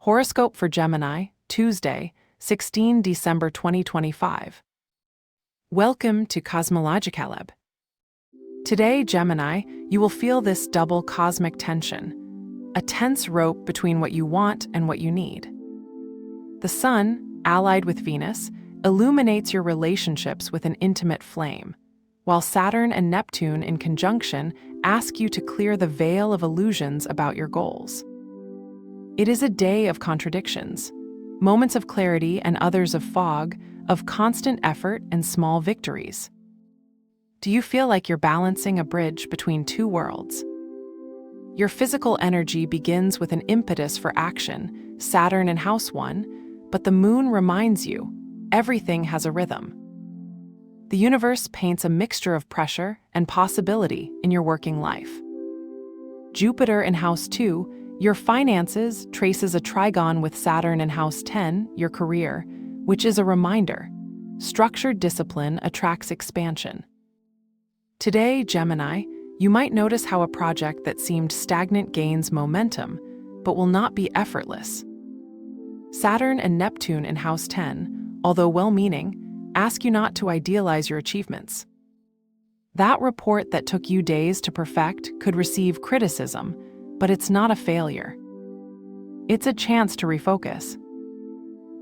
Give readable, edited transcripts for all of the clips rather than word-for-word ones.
Horoscope for Gemini, Tuesday, 16 December 2025. Welcome to Cosmological. Today, Gemini, you will feel this double cosmic tension, a tense rope between what you want and what you need. The Sun, allied with Venus, illuminates your relationships with an intimate flame, while Saturn and Neptune in conjunction ask you to clear the veil of illusions about your goals. It is a day of contradictions, moments of clarity and others of fog, of constant effort and small victories. Do you feel like you're balancing a bridge between two worlds? Your physical energy begins with an impetus for action, Saturn in House 1, but the Moon reminds you, everything has a rhythm. The universe paints a mixture of pressure and possibility in your working life. Jupiter in House 2, your finances, traces a trigon with Saturn in House 10, your career, which is a reminder. Structured discipline attracts expansion. Today, Gemini, you might notice how a project that seemed stagnant gains momentum, but will not be effortless. Saturn and Neptune in House 10, although well-meaning, ask you not to idealize your achievements. That report that took you days to perfect could receive criticism, but it's not a failure. It's a chance to refocus.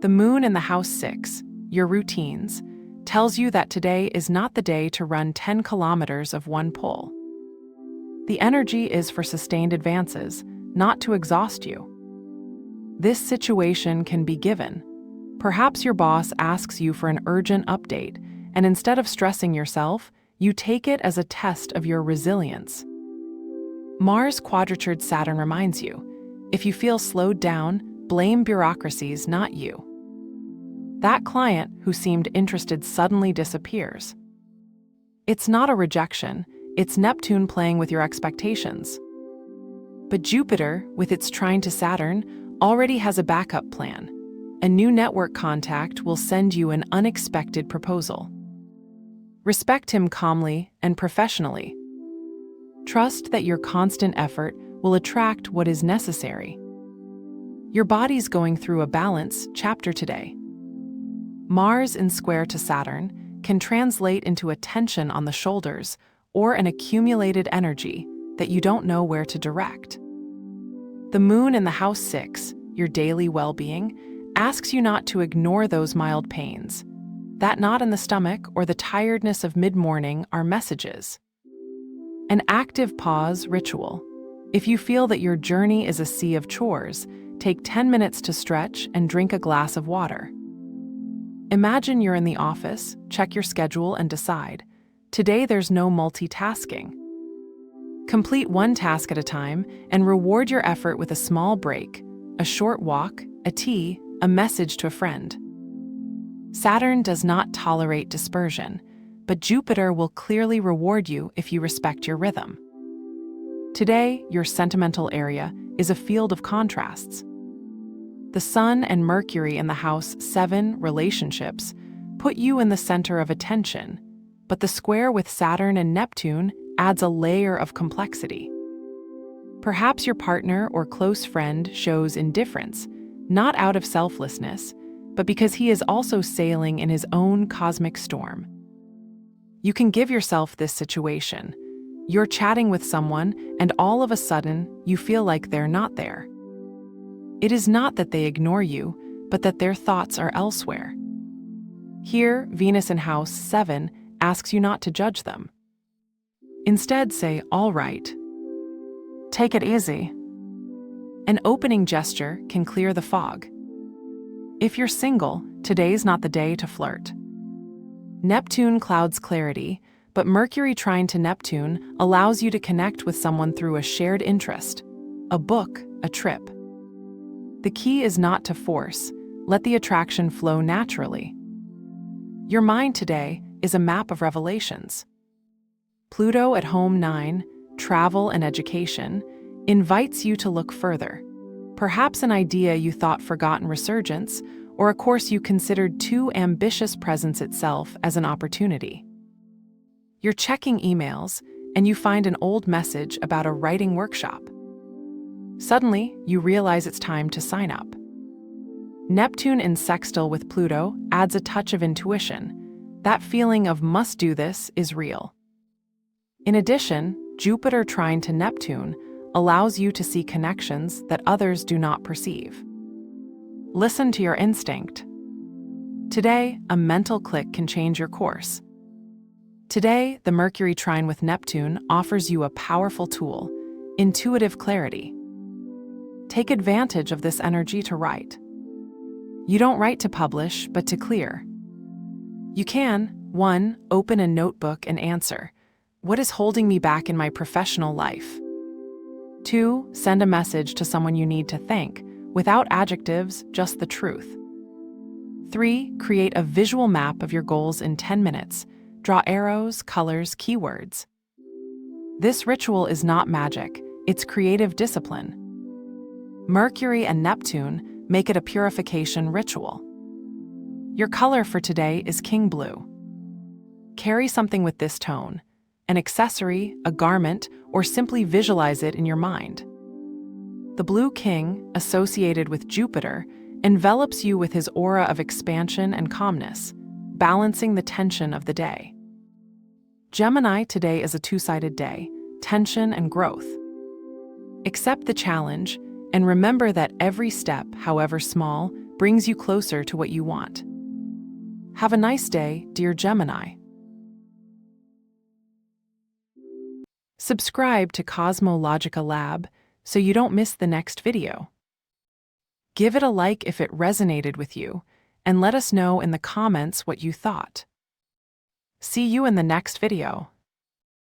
The Moon in the House 6, your routines, tells you that today is not the day to run 10 kilometers of one pull. The energy is for sustained advances, not to exhaust you. This situation can be given. Perhaps your boss asks you for an urgent update, and instead of stressing yourself, you take it as a test of your resilience. Mars quadratured Saturn reminds you, if you feel slowed down, blame bureaucracies, not you. That client who seemed interested suddenly disappears. It's not a rejection, it's Neptune playing with your expectations. But Jupiter, with its trine to Saturn, already has a backup plan. A new network contact will send you an unexpected proposal. Respect him calmly and professionally. Trust that your constant effort will attract what is necessary. Your body's going through a balance chapter today. Mars in square to Saturn can translate into a tension on the shoulders or an accumulated energy that you don't know where to direct. The Moon in the House 6, your daily well-being, asks you not to ignore those mild pains. That knot in the stomach or the tiredness of mid-morning are messages. An active pause ritual. If you feel that your journey is a sea of chores, take 10 minutes to stretch and drink a glass of water. Imagine you're in the office, check your schedule and decide. Today there's no multitasking. Complete one task at a time and reward your effort with a small break, a short walk, a tea, a message to a friend. Saturn does not tolerate dispersion, but Jupiter will clearly reward you if you respect your rhythm. Today, your sentimental area is a field of contrasts. The Sun and Mercury in the House 7 relationships put you in the center of attention, but the square with Saturn and Neptune adds a layer of complexity. Perhaps your partner or close friend shows indifference, not out of selflessness, but because he is also sailing in his own cosmic storm. You can give yourself this situation. You're chatting with someone, and all of a sudden, you feel like they're not there. It is not that they ignore you, but that their thoughts are elsewhere. Here, Venus in House 7 asks you not to judge them. Instead, say, "All right. Take it easy." An opening gesture can clear the fog. If you're single, today's not the day to flirt. Neptune clouds clarity, but Mercury trine to Neptune allows you to connect with someone through a shared interest, a book, a trip. The key is not to force, let the attraction flow naturally. Your mind today is a map of revelations. Pluto at home 9, travel and education, invites you to look further. Perhaps an idea you thought forgotten resurgence, or a course you considered too ambitious presents itself as an opportunity. You're checking emails, and you find an old message about a writing workshop. Suddenly, you realize it's time to sign up. Neptune in sextile with Pluto adds a touch of intuition. That feeling of must do this is real. In addition, Jupiter trine to Neptune allows you to see connections that others do not perceive. Listen to your instinct. Today, a mental click can change your course. Today, the Mercury trine with Neptune offers you a powerful tool, intuitive clarity. Take advantage of this energy to write. You don't write to publish, but to clear. You can, 1. Open a notebook and answer, what is holding me back in my professional life? 2. Send a message to someone you need to thank, without adjectives, just the truth. 3. Create a visual map of your goals in 10 minutes. Draw arrows, colors, keywords. This ritual is not magic, it's creative discipline. Mercury and Neptune make it a purification ritual. Your color for today is King Blue. Carry something with this tone, an accessory, a garment, or simply visualize it in your mind. The Blue King, associated with Jupiter, envelops you with his aura of expansion and calmness, balancing the tension of the day. Gemini today is a two-sided day, tension and growth. Accept the challenge and remember that every step, however small, brings you closer to what you want. Have a nice day, dear Gemini. Subscribe to Cosmological Lab so you don't miss the next video. Give it a like if it resonated with you, and let us know in the comments what you thought. See you in the next video.